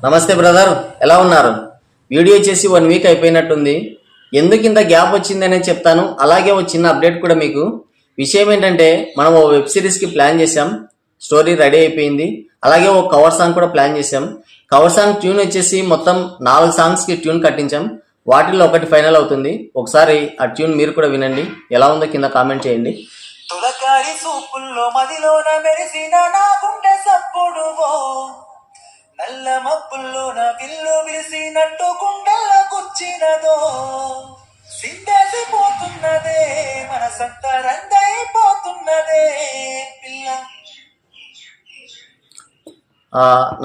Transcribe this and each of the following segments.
నమస్తే బ్రదర్, ఎలా ఉన్నారు? వీడియో చేసి 1 వీక్ అయిపోయినట్టుంది. ఎందుకు ఇంత గ్యాప్ వచ్చిందనే చెప్తాను. అలాగే ఒక చిన్న అప్డేట్ కూడా మీకు. విషయం ఏంటంటే మనం ఓ వెబ్ సిరీస్కి ప్లాన్ చేసాం. స్టోరీ రెడీ అయిపోయింది. అలాగే ఓ కవర్ సాంగ్ కూడా ప్లాన్ చేసాం. కవర్ సాంగ్ ట్యూన్ వచ్చేసి మొత్తం 4 సాంగ్స్కి ట్యూన్ కట్టించాం. వాటిల్లో ఒకటి ఫైనల్ అవుతుంది. ఒకసారి ఆ ట్యూన్ మీరు కూడా వినండి. ఎలా ఉందో కింద కామెంట్ చేయండి. తులకారి సూపుల్లో మదిలోన మెరిసిన నా గుండె సప్పుడువో, నల్ల మబ్బుల్లోన విల్లు విరిసినట్టు గుండెల్లో కూర్చినదో, సిందేసిపోతున్నదే మనసంతా రందైపోతున్నదే పిల్ల.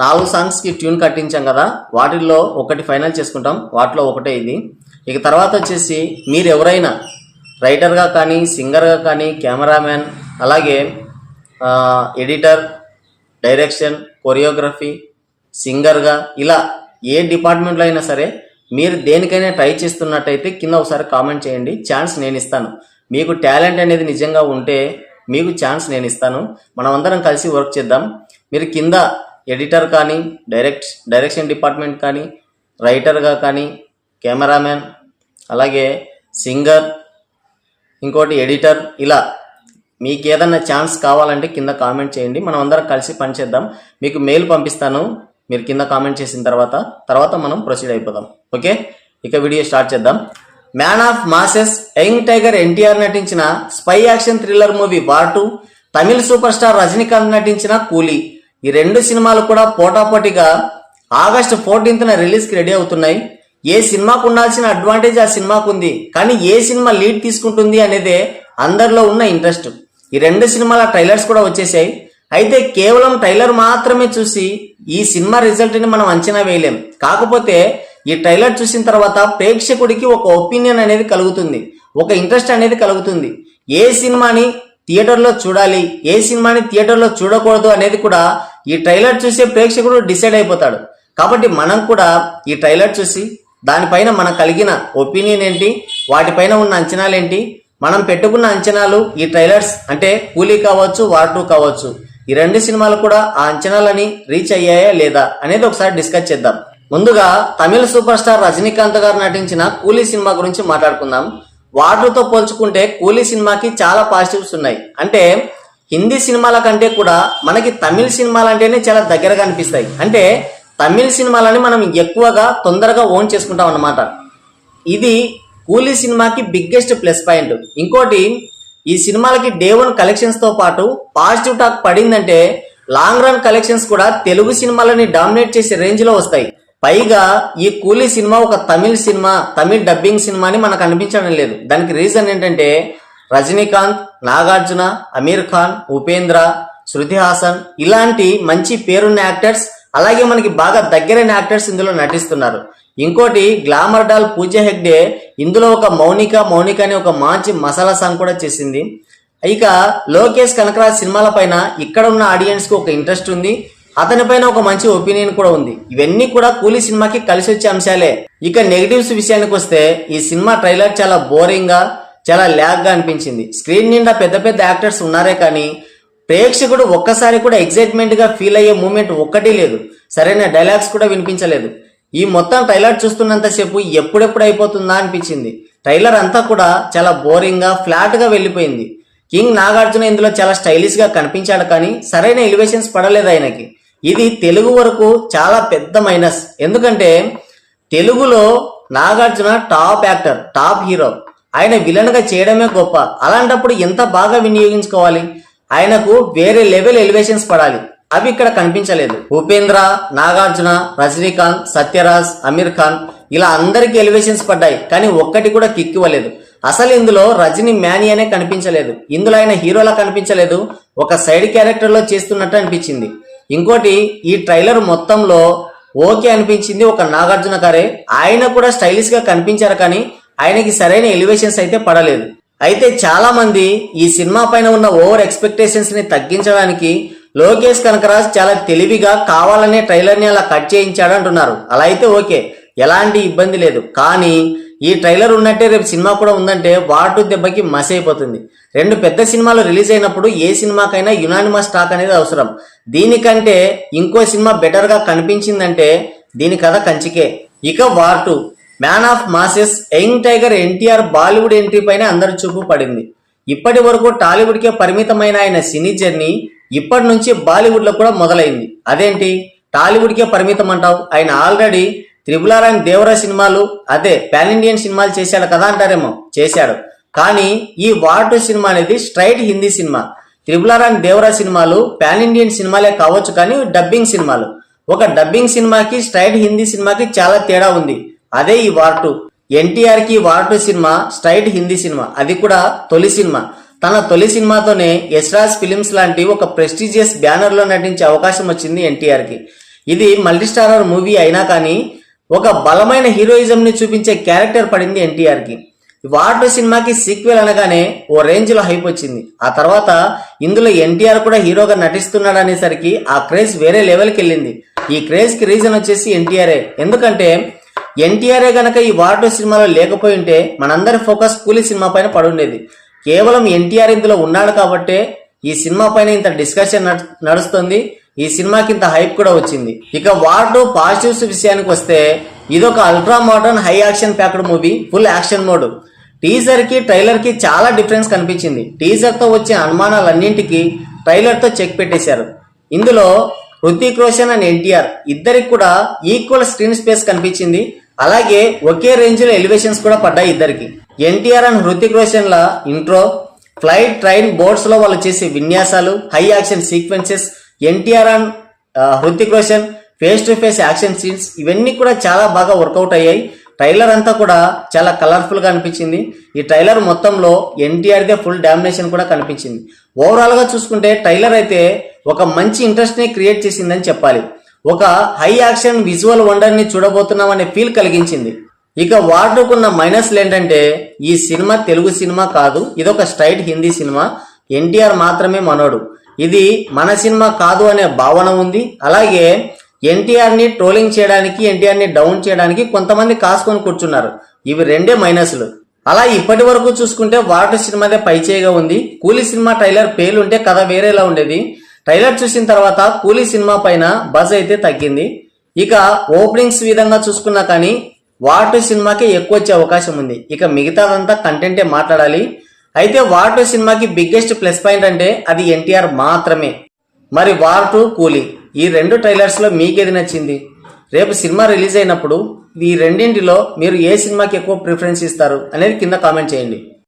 4 సాంగ్స్కి ట్యూన్ కట్టించాం కదా, వాటిల్లో ఒకటి ఫైనల్ చేసుకుంటాం. వాటిలో ఒకటే ఇది. ఇక తర్వాత వచ్చేసి మీరు ఎవరైనా రైటర్గా కానీ, సింగర్గా కానీ, కెమెరామ్యాన్, అలాగే ఎడిటర్, డైరెక్షన్, కొరియోగ్రఫీ, సింగర్గా, ఇలా ఏ డిపార్ట్మెంట్లో అయినా సరే మీరు దేనికైనా ట్రై చేస్తున్నట్టయితే కింద ఒకసారి కామెంట్ చేయండి. ఛాన్స్ నేను ఇస్తాను. మీకు టాలెంట్ అనేది నిజంగా ఉంటే మీకు ఛాన్స్ నేను ఇస్తాను. మనం అందరం కలిసి వర్క్ చేద్దాం. మీరు కింద ఎడిటర్ కానీ, డైరెక్షన్ డిపార్ట్మెంట్ కానీ, రైటర్గా కానీ, కెమెరామ్యాన్, అలాగే సింగర్, ఇంకోటి ఎడిటర్, ఇలా మీకు ఏదన్నా ఛాన్స్ కావాలంటే కింద కామెంట్ చేయండి. మనం అందరం కలిసి పనిచేద్దాం. మీకు మెయిల్ పంపిస్తాను. మీరు కింద కామెంట్ చేసిన తర్వాత మనం ప్రొసీడ్ అయిపోదాం. ఓకే, ఇక వీడియో స్టార్ట్ చేద్దాం. Man of masses, young tiger NTR నటించిన spy action thriller movie War 2, తమిళ సూపర్ స్టార్ రజనీకాంత్ నటించిన కూలీ, ఈ 2 సినిమాలు కూడా పోటాపోటీగా ఆగస్టు 14న రిలీజ్కి రెడీ అవుతున్నాయి. ఏ సినిమాకు ఉండాల్సిన అడ్వాంటేజ్ ఆ సినిమాకు ఉంది, కానీ ఏ సినిమా లీడ్ తీసుకుంటుంది అనేదే అందరిలో ఉన్న ఇంట్రెస్ట్. ఈ 2 సినిమాల ట్రైలర్స్ కూడా వచ్చేసాయి. అయితే కేవలం ట్రైలర్ మాత్రమే చూసి ఈ సినిమా రిజల్ట్ని మనం అంచనా వేయలేం. కాకపోతే ఈ ట్రైలర్ చూసిన తర్వాత ప్రేక్షకుడికి ఒక ఒపీనియన్ అనేది కలుగుతుంది, ఒక ఇంట్రెస్ట్ అనేది కలుగుతుంది. ఏ సినిమాని థియేటర్లో చూడాలి, ఏ సినిమాని థియేటర్లో చూడకూడదు అనేది కూడా ఈ ట్రైలర్ చూసే ప్రేక్షకుడు డిసైడ్ అయిపోతాడు. కాబట్టి మనం కూడా ఈ ట్రైలర్ చూసి దానిపైన మనకు కలిగిన ఒపీనియన్ ఏంటి, వాటిపైన ఉన్న అంచనాలు ఏంటి, మనం పెట్టుకున్న అంచనాలు ఈ ట్రైలర్స్ అంటే కూలీ కావచ్చు, వార్ 2 కావచ్చు, ఈ 2 సినిమాలు కూడా ఆ అంచనాలని రీచ్ అయ్యాయా లేదా అనేది ఒకసారి డిస్కస్ చేద్దాం. ముందుగా తమిళ సూపర్ స్టార్ రజనీకాంత్ గారు నటించిన కూలీ సినిమా గురించి మాట్లాడుకుందాం. వార్ 2తో పోల్చుకుంటే కూలీ సినిమాకి చాలా పాజిటివ్స్ ఉన్నాయి. అంటే హిందీ సినిమాల కంటే కూడా మనకి తమిళ సినిమాలు అంటేనే చాలా దగ్గరగా అనిపిస్తాయి. అంటే తమిళ సినిమాలని మనం ఎక్కువగా తొందరగా ఓన్ చేసుకుంటాం అన్నమాట. ఇది కూలీ సినిమాకి బిగ్గెస్ట్ ప్లస్ పాయింట్. ఇంకోటి, ఈ సినిమాలకి డే 1 కలెక్షన్స్తో పాటు పాజిటివ్ టాక్ పడిందంటే లాంగ్ రన్ కలెక్షన్స్ కూడా తెలుగు సినిమాలని డామినేట్ చేసే రేంజ్లో వస్తాయి. పైగా ఈ కూలీ సినిమా ఒక తమిళ సినిమా, తమిళ డబ్బింగ్ సినిమా అని మనకు అనిపించడం లేదు. దానికి రీజన్ ఏంటంటే రజనీకాంత్, నాగార్జున, అమీర్ ఖాన్, ఉపేంద్ర, శృతి హాసన్ ఇలాంటి మంచి పేరున్న యాక్టర్స్, అలాగే మనకి బాగా దగ్గరైన యాక్టర్స్ ఇందులో నటిస్తున్నారు. ఇంకోటి, గ్లామర్ డాల్ పూజా హెగ్డే ఇందులో ఒక మౌనిక అనే ఒక మంచి మసాలా సాంగ్ కూడా చేసింది. ఇక లోకేష్ కనకరాజ్ సినిమాల పైన ఇక్కడ ఉన్న ఆడియన్స్ కి ఒక ఇంట్రెస్ట్ ఉంది, అతని పైన ఒక మంచి ఒపీనియన్ కూడా ఉంది. ఇవన్నీ కూడా కూలీ సినిమాకి కలిసి వచ్చే అంశాలే. ఇక నెగిటివ్స్ విషయానికి వస్తే ఈ సినిమా ట్రైలర్ చాలా బోరింగ్ గా, చాలా ల్యాగ్ గా అనిపించింది. స్క్రీన్ నిండా పెద్ద పెద్ద యాక్టర్స్ ఉన్నారే కానీ ప్రేక్షకుడు ఒక్కసారి కూడా ఎగ్జైట్మెంట్ గా ఫీల్ అయ్యే మూమెంట్ ఒక్కటి లేదు. సరైన డైలాగ్స్ కూడా వినిపించలేదు. ఈ మొత్తం ట్రైలర్ చూస్తున్నంతసేపు ఎప్పుడెప్పుడు అయిపోతుందా అనిపించింది. ట్రైలర్ అంతా కూడా చాలా బోరింగ్ గా, ఫ్లాట్ గా వెళ్ళిపోయింది. కింగ్ నాగార్జున ఇందులో చాలా స్టైలిష్ గా కనిపించాడు, కానీ సరైన ఎలివేషన్స్ పడలేదు ఆయనకి. ఇది తెలుగు వరకు చాలా పెద్ద మైనస్. ఎందుకంటే తెలుగులో Nagarjuna top actor, top hero. ఆయన విలన్ గా చేయడమే గొప్ప. అలాంటప్పుడు ఎంత బాగా వినియోగించుకోవాలి, ఆయనకు వేరే లెవెల్ ఎలివేషన్స్ పడాలి. అవి ఇక్కడ కనిపించలేదు. ఉపేంద్ర, నాగార్జున, రజనీకాంత్, సత్యరాజ్, అమీర్ ఖాన్ ఇలా అందరికి ఎలివేషన్స్ పడ్డాయి, కానీ ఒక్కటి కూడా కిక్ ఇవ్వలేదు. అసలు ఇందులో రజనీ మ్యానీ అనే కనిపించలేదు. ఇందులో ఆయన హీరోలా కనిపించలేదు, ఒక సైడ్ క్యారెక్టర్ లో చేస్తున్నట్టు అనిపించింది. ఇంకోటి, ఈ ట్రైలర్ మొత్తంలో ఓకే అనిపించింది ఒక నాగార్జున గారే. ఆయన కూడా స్టైలిష్ గా కనిపించారు, కానీ ఆయనకి సరైన ఎలివేషన్స్ అయితే పడలేదు. అయితే చాలా మంది ఈ సినిమా పైన ఉన్న ఓవర్ ఎక్స్పెక్టేషన్స్ ని తగ్గించడానికి లోకేష్ కనకరాజ్ చాలా తెలివిగా కావాలనే ట్రైలర్ ని అలా కట్ చేయించాడు అంటున్నారు. అలా అయితే ఓకే, ఎలాంటి ఇబ్బంది లేదు. కానీ ఈ ట్రైలర్ ఉన్నట్టే రేపు సినిమా కూడా ఉందంటే వార్ 2 దెబ్బకి మస్ అయిపోతుంది. 2 పెద్ద సినిమాలు రిలీజ్ అయినప్పుడు ఏ సినిమాకైనా యునానిమస్ టాక్ అనేది అవసరం. దీనికంటే ఇంకో సినిమా బెటర్ గా కనిపించిందంటే దీని కథ కంచికే. ఇక war 2 man of masses young tiger NTR Bollywood entry పైన అందరి చూపు పడింది. ఇప్పటి వరకు టాలీవుడ్కే పరిమితమైన ఆయన సినీ జర్నీ ఇప్పటి నుంచి బాలీవుడ్ లో కూడా మొదలైంది. అదేంటి టాలీవుడ్కే పరిమితం అంటావు? ఆయన already triple R and Devara సినిమాలు, అదే పాన్ ఇండియన్ సినిమాలు చేశాడు కదా అంటారేమో, చేశాడు. కానీ ఈ వార్ 2 సినిమా అనేది straight Hindi cinema. Triple R and Devara సినిమాలు పాన్ ఇండియన్ సినిమాలే కావచ్చు, కానీ డబ్బింగ్ సినిమాలు. ఒక డబ్బింగ్ సినిమాకి స్ట్రైట్ హిందీ సినిమాకి చాలా తేడా ఉంది. అదే ఈ వార్ 2. ఎన్టీఆర్ కి war 2 cinema straight Hindi cinema, అది కూడా తొలి సినిమా. తన తొలి సినిమాతోనే యశ్రాజ్ ఫిలిమ్స్ లాంటి ఒక ప్రెస్టీజియస్ బ్యానర్ లో నటించే అవకాశం వచ్చింది ఎన్టీఆర్ కి. ఇది మల్టీస్టారర్ మూవీ అయినా కానీ ఒక బలమైన హీరోయిజం ని చూపించే క్యారెక్టర్ పడింది ఎన్టీఆర్ కి. వార్ 2 సినిమాకి సీక్వెల్ అనగానే ఓ రేంజ్ లో హైప్ వచ్చింది. ఆ తర్వాత ఇందులో ఎన్టీఆర్ కూడా హీరోగా నటిస్తున్నాడు అనేసరికి ఆ క్రేజ్ వేరే లెవెల్కి వెళ్ళింది. ఈ క్రేజ్ కి రీజన్ వచ్చేసి ఎన్టీఆర్ఏ. ఎందుకంటే ఎన్టీఆర్ఏ గనక ఈ వార్ 2 సినిమాలో లేకపోయి ఉంటే మనందరి ఫోకస్ కూలీ సినిమా పైన పడుండేది. కేవలం ఎన్టీఆర్ ఇందులో ఉన్నాడు కాబట్టే ఈ సినిమా పైన ఇంత డిస్కషన్ నడుస్తుంది. ఈ సినిమాకి ఇంత హైప్ కూడా వచ్చింది. ఇక వార్ 2 పాజిటివ్స్ విషయానికి వస్తే ఇదొక ultra modern high action packed movie, full action mode. Teaser కి ట్రైలర్ కి చాలా డిఫరెన్స్ కనిపించింది. టీజర్ తో వచ్చే అనుమానాలన్నింటికి ట్రైలర్ తో చెక్ పెట్టేశారు. ఇందులో హృతిక్ రోషన్ అండ్ ఎన్టీఆర్ ఇద్దరికి కూడా ఈక్వల్ స్క్రీన్ స్పేస్ కనిపించింది. అలాగే ఒకే రేంజ్ లో ఎలివేషన్స్ కూడా పడ్డాయి ఇద్దరికి. ఎన్టీఆర్ అండ్ హృతిక్ రోషన్ ల ఇంట్రో, ఫ్లైట్, ట్రైన్, బోట్స్ లో వాళ్ళు చేసే విన్యాసాలు, high action sequences, NTR and Hrithik Roshan face to face action scenes, ఇవన్నీ కూడా చాలా బాగా వర్కౌట్ అయ్యాయి. ట్రైలర్ అంతా కూడా చాలా కలర్ఫుల్ గా అనిపించింది. ఈ ట్రైలర్ మొత్తంలో ఎన్టీఆర్ దే ఫుల్ డామినేషన్ కూడా కనిపించింది. ఓవరాల్ గా చూసుకుంటే ట్రైలర్ అయితే ఒక మంచి ఇంట్రెస్ట్ ని క్రియేట్ చేసిందని చెప్పాలి. ఒక హై యాక్షన్ విజువల్ వండర్ ని చూడబోతున్నాం అనే ఫీల్ కలిగించింది. ఇక వార్ 2 కున్న మైనస్లు ఏంటంటే ఈ సినిమా తెలుగు సినిమా కాదు, ఇదొక స్ట్రైట్ హిందీ సినిమా. ఎన్టీఆర్ మాత్రమే మనోడు, ఇది మన సినిమా కాదు అనే భావన ఉంది. అలాగే ఎన్టీఆర్ ని ట్రోలింగ్ చేయడానికి, ఎన్టీఆర్ ని డౌన్ చేయడానికి కొంతమంది కాసుకొని కూర్చున్నారు. ఇవి రెండే మైనస్లు. అలా ఇప్పటి వరకు చూసుకుంటే వార్ 2 సినిమాదే పైచేయిగా ఉంది. కూలీ సినిమా ట్రైలర్ పేలుంటే కథ వేరేలా ఉండేది. ట్రైలర్ చూసిన తర్వాత కూలీ సినిమా పైన బజ్ అయితే తగ్గింది. ఇక ఓపెనింగ్స్ విధంగా చూసుకున్నా కానీ వార్ 2 సినిమాకే ఎక్కువ వచ్చే అవకాశం ఉంది. ఇక మిగతాదంతా కంటెంటే మాట్లాడాలి. అయితే వార్ 2 సినిమాకి బిగ్గెస్ట్ ప్లస్ పాయింట్ అంటే అది ఎన్టీఆర్ మాత్రమే. మరి వార్ 2, కూలీ ఈ రెండు ట్రైలర్స్ లో మీకేది నచ్చింది? రేపు సినిమా రిలీజ్ అయినప్పుడు ఈ రెండింటిలో మీరు ఏ సినిమాకి ఎక్కువ ప్రిఫరెన్స్ ఇస్తారు అనేది కింద కామెంట్ చేయండి.